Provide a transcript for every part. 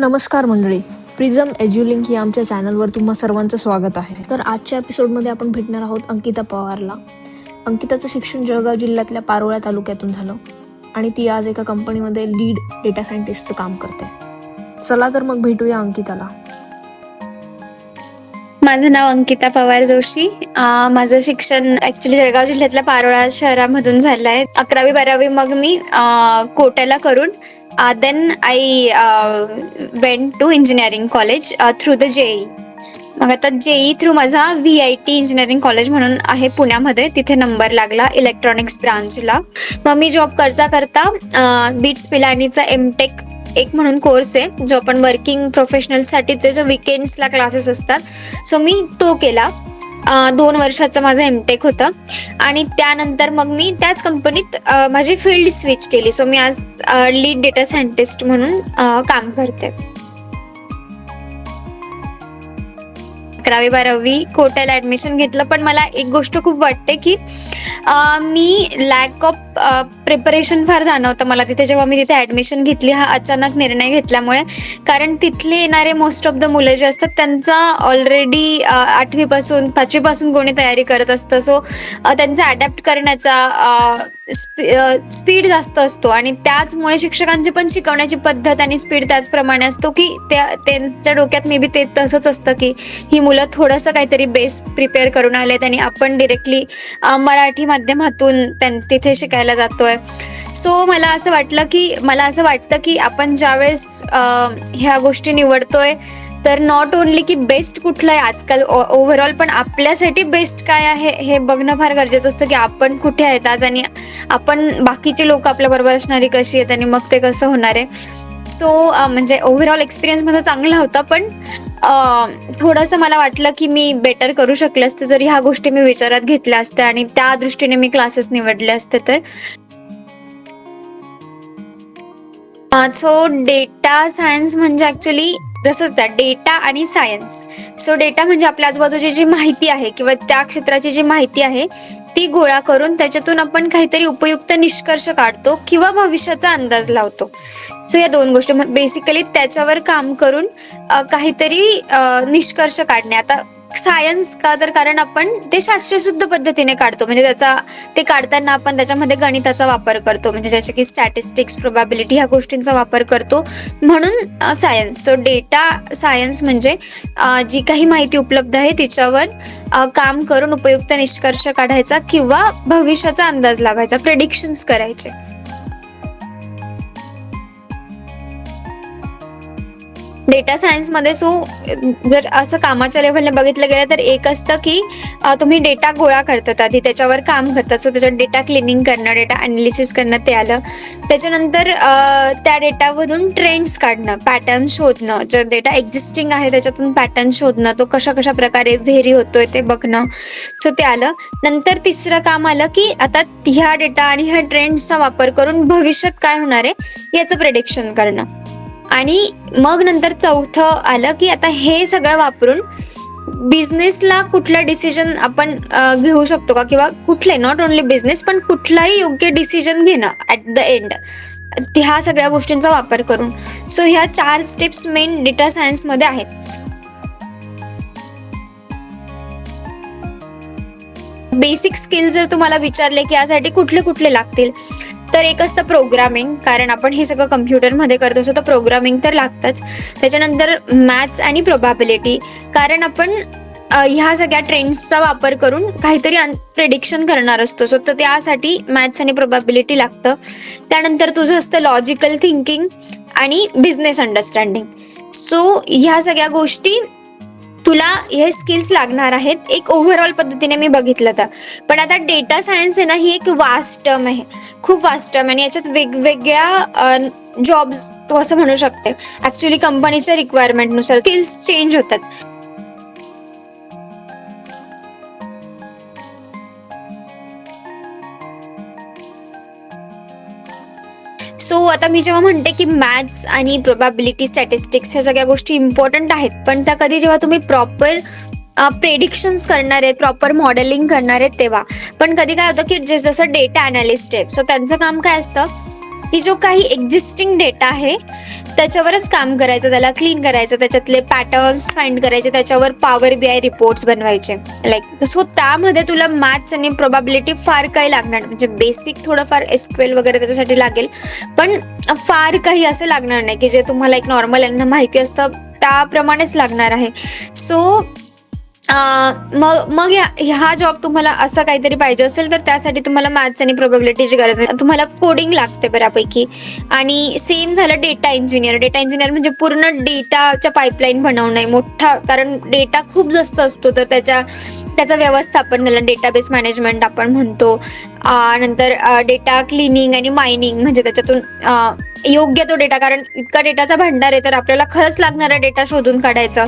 नमस्कार मंडळी, प्रिझम एज्युलिंक या आमच्या चॅनलवर तुम्हा सर्वांचं स्वागत आहे. तर आजच्या एपिसोडमध्ये आपण भेटणार आहोत अंकिता पवारला. अंकिताचं शिक्षण जळगाव जिल्ह्यातल्या पारोळा तालुक्यातून झालं आणि ती आज एका कंपनीमध्ये लीड डेटा सायंटिस्टचं काम करते. चला तर मग भेटूया अंकिताला. माझं नाव अंकिता पवार जोशी. माझं शिक्षण ऍक्च्युली जळगाव जिल्ह्यातल्या पारोळा शहरामधून झालं आहे. 11वी-12वी मग मी कोट्याला करून then I went to engineering college through the JEE. मग आता जेई थ्रू माझा VIT इंजिनिअरिंग कॉलेज म्हणून आहे पुण्यामध्ये, तिथे नंबर लागला इलेक्ट्रॉनिक्स ब्रांचला. मग मी जॉब करता करता बीट्स पिलानीचा MTech एक म्हणून कोर्स आहे जो आपण वर्किंग प्रोफेशनलसाठीचे जो विकेंड्सला क्लासेस असतात, सो मी तो केला. 2 वर्षाचं माझं MTech होतं आणि त्यानंतर मग मी त्याच कंपनीत माझी फील्ड स्विच केली. सो मी आज लीड डेटा सायंटिस्ट म्हणून काम करते. 11वी-12वी कोट्याला ऍडमिशन घेतलं, पण मला एक गोष्ट खूप वाटते की मी लॅक ऑफ प्रिपरेशन फार जाणवतं मला तिथे, जेव्हा मी तिथे ऍडमिशन घेतली. हा अचानक निर्णय घेतल्यामुळे, कारण तिथले येणारे मोस्ट ऑफ द मुलं जे असतात त्यांचा ऑलरेडी 8वी पासून 5वी पासून कोणी तयारी करत असतं. सो त्यांचा अडॅप्ट करण्याचा स्पीड जास्त असतो आणि त्याचमुळे शिक्षकांची पण शिकवण्याची पद्धत आणि स्पीड त्याचप्रमाणे असतो की त्यांच्या डोक्यात मे बी ते तसंच असतं की ही मुलं थोडंसं काहीतरी बेस प्रिपेअर करून आलेत आणि आपण डिरेक्टली मराठी माध्यमातून तिथे शिकायला जातोय. सो मला असं वाटतं की आपण ज्यावेळेस ह्या गोष्टी निवडतोय तर नॉट ओनली की बेस्ट कुठलं आहे आजकाल ओव्हरऑल, पण आपल्यासाठी बेस्ट काय आहे हे बघणं फार गरजेचं असतं की आपण कुठे आहेत आज आणि आपण बाकीचे लोक आपल्या बरोबर असणारी कशी आहेत आणि मग ते कसं होणार आहे. सो म्हणजे ओव्हरऑल एक्सपिरियन्स माझा चांगला होता, पण थोडंसं मला वाटलं की मी बेटर करू शकले असते जर ह्या गोष्टी मी विचारात घेतल्या असत्या आणि त्या दृष्टीने मी क्लासेस निवडले असते तर. सो डेटा सायन्स म्हणजे ऍक्च्युली जसं त्या डेटा आणि सायन्स. सो डेटा म्हणजे आपल्या आजूबाजूची जी माहिती आहे किंवा त्या क्षेत्राची जी माहिती आहे ती गोळा करून त्याच्यातून आपण काहीतरी उपयुक्त निष्कर्ष काढतो किंवा भविष्याचा अंदाज लावतो. सो या 2 गोष्टी बेसिकली त्याच्यावर काम करून काहीतरी निष्कर्ष काढणे. आता सायन्स का, तर कारण आपण ते शास्त्रशुद्ध पद्धतीने काढतो, म्हणजे ते काढताना आपण त्याच्यामध्ये गणिताचा वापर करतो, म्हणजे जसे की स्टॅटिस्टिक्स, प्रोबॅबिलिटी ह्या गोष्टींचा वापर करतो, म्हणून सायन्स. सो डेटा सायन्स म्हणजे जी काही माहिती उपलब्ध आहे तिच्यावर काम करून उपयुक्त निष्कर्ष काढायचा किंवा भविष्याचा अंदाज लावायचा, प्रेडिक्शन्स करायचे. डेटा सायन्समध्ये जर असं कामाच्या लेव्हलने बघितलं गेलं तर एक असतं की तुम्ही डेटा गोळा करतात, आधी त्याच्यावर काम करतात. सो त्याच्यात डेटा क्लिनिंग करणं, डेटा अनालिसिस करणं ते आलं. त्याच्यानंतर त्या डेटामधून ट्रेंड्स काढणं, पॅटर्न शोधणं, जो डेटा एक्झिस्टिंग आहे त्याच्यातून पॅटर्न शोधणं, तो कशा प्रकारे व्हेरी होतोय ते बघणं. सो ते आलं. नंतर तिसरं काम आलं की आता ह्या डेटा आणि ह्या ट्रेंड्सचा वापर करून भविष्यात काय होणार आहे याचं प्रेडिक्शन करणं. आणि मग नंतर चौथं आलं की आता हे सगळं वापरून बिझनेसला कुठला डिसिजन आपण घेऊ शकतो का, किंवा कुठले, नॉट ओनली बिझनेस पण कुठलाही योग्य डिसिजन घेणं ऍट द एंड, ह्या सगळ्या गोष्टींचा वापर करून. सो ह्या 4 स्टेप्स मेन डेटा सायन्स मध्ये आहेत. बेसिक स्किल जर तुम्हाला विचारले की यासाठी कुठले कुठले लागतील, तर एक असतं प्रोग्रामिंग, कारण आपण हे सगळं कम्प्युटरमध्ये करतो असतो तर प्रोग्रामिंग तर लागतंच. त्याच्यानंतर मॅथ्स आणि प्रोबॅबिलिटी, कारण आपण ह्या सगळ्या ट्रेंड्सचा वापर करून काहीतरी प्रेडिक्शन करणार असतो, सो तर त्यासाठी मॅथ्स आणि प्रोबॅबिलिटी लागतं. त्यानंतर तुझं असतं लॉजिकल थिंकिंग आणि बिझनेस अंडरस्टँडिंग. सो ह्या सगळ्या गोष्टी तुला हे स्किल्स लागणार आहेत एक ओव्हरऑल पद्धतीने मी बघितलं तर. पण आता डेटा सायन्स आहे ना, ही एक वास्ट टर्म आहे, खूप वास्ट टर्म, आणि याच्यात वेगवेगळ्या जॉब्स तू असं म्हणू शकते. ऍक्च्युली कंपनीच्या रिक्वायरमेंटनुसार स्किल्स चेंज होतात. सो आता मी जेव्हा म्हणते की मॅथ्स आणि प्रोबॅबिलिटी, स्टॅटिस्टिक्स ह्या सगळ्या गोष्टी इम्पॉर्टंट आहेत, पण त्या कधी जेव्हा तुम्ही प्रॉपर प्रेडिक्शन्स करणार आहेत, प्रॉपर मॉडेलिंग करणार आहेत तेव्हा. पण कधी काय होतं की जसं डेटा अनालिस्ट आहे, सो त्यांचं काम काय असतं की जो काही एक्झिस्टिंग डेटा आहे त्याच्यावरच काम करायचं, त्याला क्लीन करायचं, त्याच्यातले पॅटर्न्स फाइंड करायचे, त्याच्यावर पॉवर BI रिपोर्ट्स बनवायचे लाईक. सो त्यामध्ये तुला मॅथ्स आणि प्रोबॅबिलिटी फार काही लागणार, म्हणजे बेसिक थोडंफार SQL वगैरे त्याच्यासाठी लागेल, पण फार काही असं लागणार नाही की जे तुम्हाला एक नॉर्मल यांना माहिती असतं त्याप्रमाणेच लागणार आहे. सो मग हा जॉब तुम्हाला असं काहीतरी पाहिजे असेल तर त्यासाठी तुम्हाला मॅथ्स आणि प्रोबॅबिलिटीची गरज नाही, तुम्हाला कोडिंग लागते बऱ्यापैकी. आणि सेम झालं डेटा इंजिनियर म्हणजे पूर्ण डेटाच्या पाईपलाईन बनवणे मोठा, कारण डेटा खूप जास्त असतो तर त्याचं व्यवस्थापन, त्याला डेटाबेस मॅनेजमेंट आपण म्हणतो. नंतर डेटा क्लिनिंग आणि मायनिंग, म्हणजे त्याच्यातून योग्य तो डेटा, कारण इतका डेटाचा भांडार आहे तर आपल्याला खरंच लागणारा डेटा शोधून काढायचा.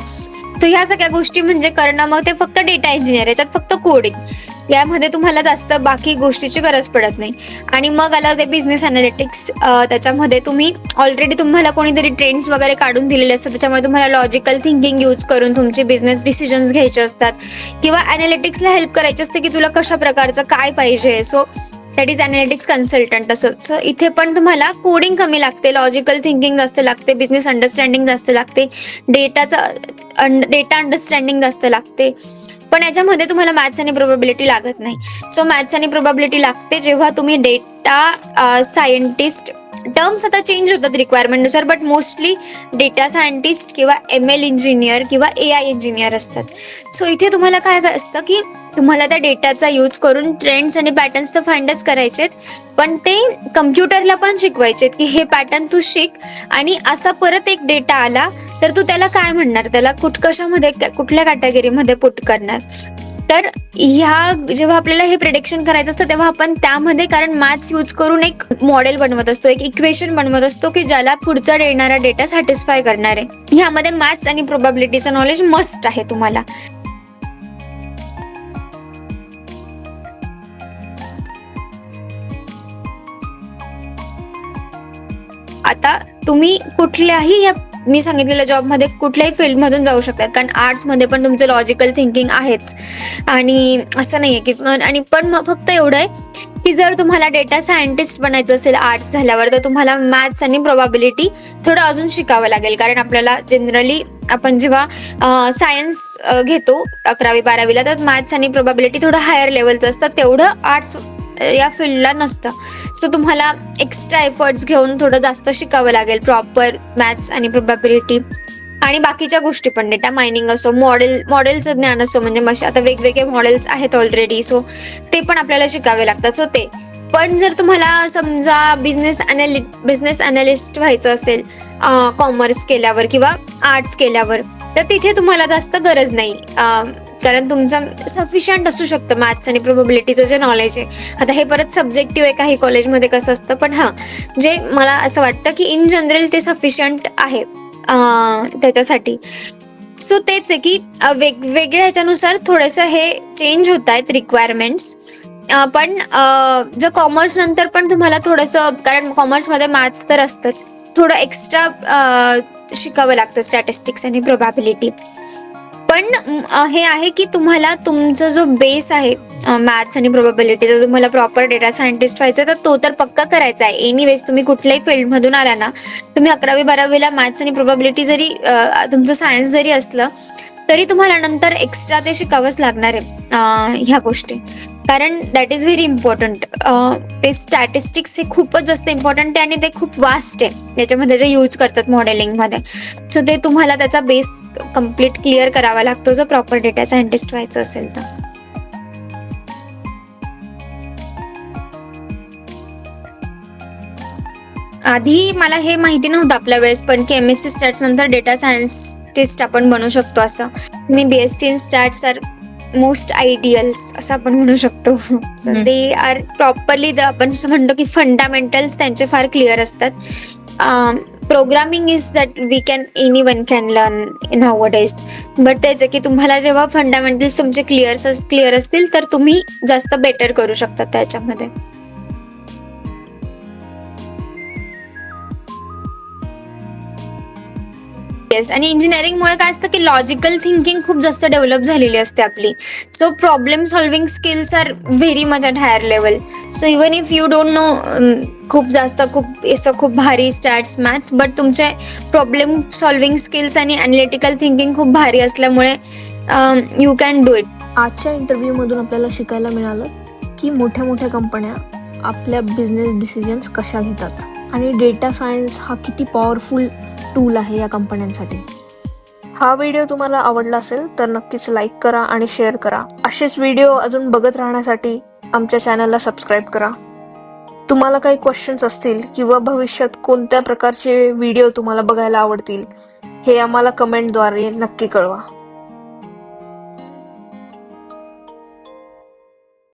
सो ह्या सगळ्या गोष्टी म्हणजे करणं, मग ते फक्त डेटा इंजिनियर, याच्यात फक्त कोडिंग, यामध्ये तुम्हाला जास्त बाकी गोष्टीची गरज पडत नाही. आणि मग आलं ते बिझनेस अनालिटिक्स. त्याच्यामध्ये तुम्ही ऑलरेडी तुम्हाला कोणीतरी ट्रेंड्स वगैरे काढून दिलेले असतात, त्याच्यामुळे तुम्हाला लॉजिकल थिंकिंग यूज करून तुमचे बिझनेस डिसिजन्स घ्यायचे असतात किंवा अनालिटिक्सला हेल्प करायचे असते की तुला कशा प्रकारचं काय पाहिजे. So that is analytics consultant असं. सो इथे पण तुम्हाला कोडिंग कमी लागते, लॉजिकल थिंकिंग जास्त लागते, बिझनेस अंडरस्टँडिंग जास्त लागते, डेटा अंडरस्टँडिंग जास्त लागते, पण याच्यामध्ये तुम्हाला मॅथ्स आणि प्रोबॅबिलिटी लागत नाही. सो मॅथ्स आणि प्रोबॅबिलिटी लागते जेव्हा तुम्ही डेटा सायंटिस्ट, टर्म्स आता चेंज होतात रिक्वायरमेंटनुसार, बट मोस्टली डेटा सायंटिस्ट किंवा ML इंजिनियर किंवा AI इंजिनियर असतात. सो इथे तुम्हाला काय असतं की तुम्हाला त्या डेटाचा यूज करून ट्रेंड्स आणि पॅटर्न्स तर फाइंडच करायचेत, पण ते कम्प्युटरला पण शिकवायचेत की हे पॅटर्न तू शिक, आणि असा परत एक डेटा आला तर तू त्याला काय म्हणणार, त्याला कशामध्ये, कुठल्या कॅटेगरीमध्ये पुट करणार. तर जेव्हा आपल्याला हे प्रिडिक्शन करायचं असतं तेव्हा आपण त्यामध्ये, कारण मॅथ्स यूज करून एक मॉडेल बनवत असतो, एक इक्वेशन बनवत असतो की ज्याला पुढचा येणारा डेटा सॅटिस्फाय करणार आहे. ह्यामध्ये मॅथ्स आणि प्रोबॅबिलिटीचं नॉलेज मस्ट आहे तुम्हाला. आता तुम्ही कुठल्याही या मी सांगितलेल्या जॉबमध्ये कुठल्याही फील्डमधून जाऊ शकतात, कारण आर्ट्समध्ये पण तुमचं लॉजिकल थिंकिंग आहेच, आणि असं नाहीये की, आणि पण मग फक्त एवढं आहे की जर तुम्हाला डेटा सायंटिस्ट बनायचं असेल आर्ट्स झाल्यावर, तर तुम्हाला मॅथ्स आणि प्रोबॅबिलिटी थोडं अजून शिकावं लागेल. कारण आपल्याला जनरली आपण जेव्हा सायन्स घेतो 11वी-12वीला, तर मॅथ्स आणि प्रोबॅबिलिटी थोडं हायर लेवलचं असतं, तेवढं आर्ट्स या फील्डला नसतं. सो तुम्हाला एक्स्ट्रा एफर्ट्स घेऊन थोडं जास्त शिकावं लागेल प्रॉपर मॅथ्स आणि प्रोबॅबिलिटी, आणि बाकीच्या गोष्टी पण, डेटा मायनिंग असो, मॉडेलचं ज्ञान असो, म्हणजे आता वेगवेगळे मॉडेल्स आहेत ऑलरेडी, सो ते पण आपल्याला शिकावे लागतात. सो ते पण जर तुम्हाला समजा बिझनेस अनालिस्ट व्हायचं असेल कॉमर्स केल्यावर किंवा आर्ट्स केल्यावर, तर तिथे तुम्हाला जास्त गरज नाही, कारण तुमचं सफिशियंट असू शकतं मॅथ्स आणि प्रोबॅबिलिटीचं जे नॉलेज आहे. आता हे परत सब्जेक्टिव्ह आहे, काही कॉलेजमध्ये कसं असतं, पण जे मला असं वाटतं की इन जनरल ते सफिशियंट आहे त्याच्यासाठी. सो तेच आहे की वेगवेगळ्या ह्याच्यानुसार थोडंसं हे चेंज होत आहेत रिक्वायरमेंट्स. पण जर कॉमर्स नंतर पण तुम्हाला थोडंसं, कारण कॉमर्समध्ये मॅथ्स तर असतंच, थोडं एक्स्ट्रा शिकावं लागतं स्टॅटिस्टिक्स आणि प्रोबॅबिलिटी. पण हे आहे की तुम्हाला तुमचा जो बेस आहे मॅथ्स आणि प्रोबॅबिलिटीचा, तुम्हाला प्रॉपर डेटा सायंटिस्ट व्हायचं तर तो तर पक्का करायचा आहे. एनिवेज तुम्ही कुठल्याही फील्डमधून आला ना, तुम्ही 11वी-12वीला मॅथ्स आणि प्रोबॅबिलिटी जरी तुमचं सायन्स जरी असलं तरी तुम्हाला नंतर एक्स्ट्रा ते शिकावंच लागणार आहे ह्या गोष्टी, कारण दॅट इज व्हेरी इम्पॉर्टंट. ते स्टॅटिस्टिक्स हे खूपच जास्त इम्पॉर्टंट आहे आणि ते खूप वास्ट आहे त्याच्यामध्ये जे यूज करतात मॉडेलिंगमध्ये. सो ते तुम्हाला त्याचा बेस कम्प्लीट क्लिअर करावा लागतो जर प्रॉपर डेटा सायंटिस्ट व्हायचं असेल तर. आधी मला हे माहिती नव्हतं आपल्या वेळेस, पण की MSc स्टॅट्स नंतर डेटा सायन्टिस्ट आपण बनू शकतो असं. मी BSc in stats are most ideals असं आपण म्हणू शकतो. दे आर प्रॉपरली, आपण म्हणतो की फंडामेंटल्स त्यांचे फार क्लिअर असतात. Programming is that anyone can learn now days, but त्याचं की तुम्हाला जेव्हा फंडामेंटल्स तुमचे क्लिअर असतील तर तुम्ही जास्त बेटर करू शकता त्याच्यामध्ये. येस, आणि इंजिनिअरिंगमुळे काय असतं की लॉजिकल थिंकिंग खूप जास्त डेव्हलप झालेली असते आपली. So problem solving skills are very much at higher level. So even if you don't know खूप भारी स्टॅट्स मॅथ्स, बट तुमचे प्रॉब्लेम सॉल्विंग स्किल्स आणि अनालिटिकल थिंकिंग खूप भारी असल्यामुळे यू कॅन डू इट. आजच्या इंटरव्ह्यूमधून आपल्याला शिकायला मिळालं की मोठ्या मोठ्या कंपन्या आपल्या बिझनेस डिसिजन्स कशा घेतात आणि डेटा सायन्स हा किती पॉवरफुल टूल आहे या कंपन्यांसाठी. हा व्हिडिओ तुम्हाला आवडला असेल तर नक्कीच लाईक करा आणि शेअर करा. असेच व्हिडिओ अजून बघत राहण्यासाठी आमच्या चॅनलला सबस्क्राईब करा. तुम्हाला काही क्वेश्चन्स असतील किंवा भविष्यात कोणत्या प्रकारचे व्हिडिओ तुम्हाला बघायला आवडतील हे आम्हाला कमेंटद्वारे नक्की कळवा.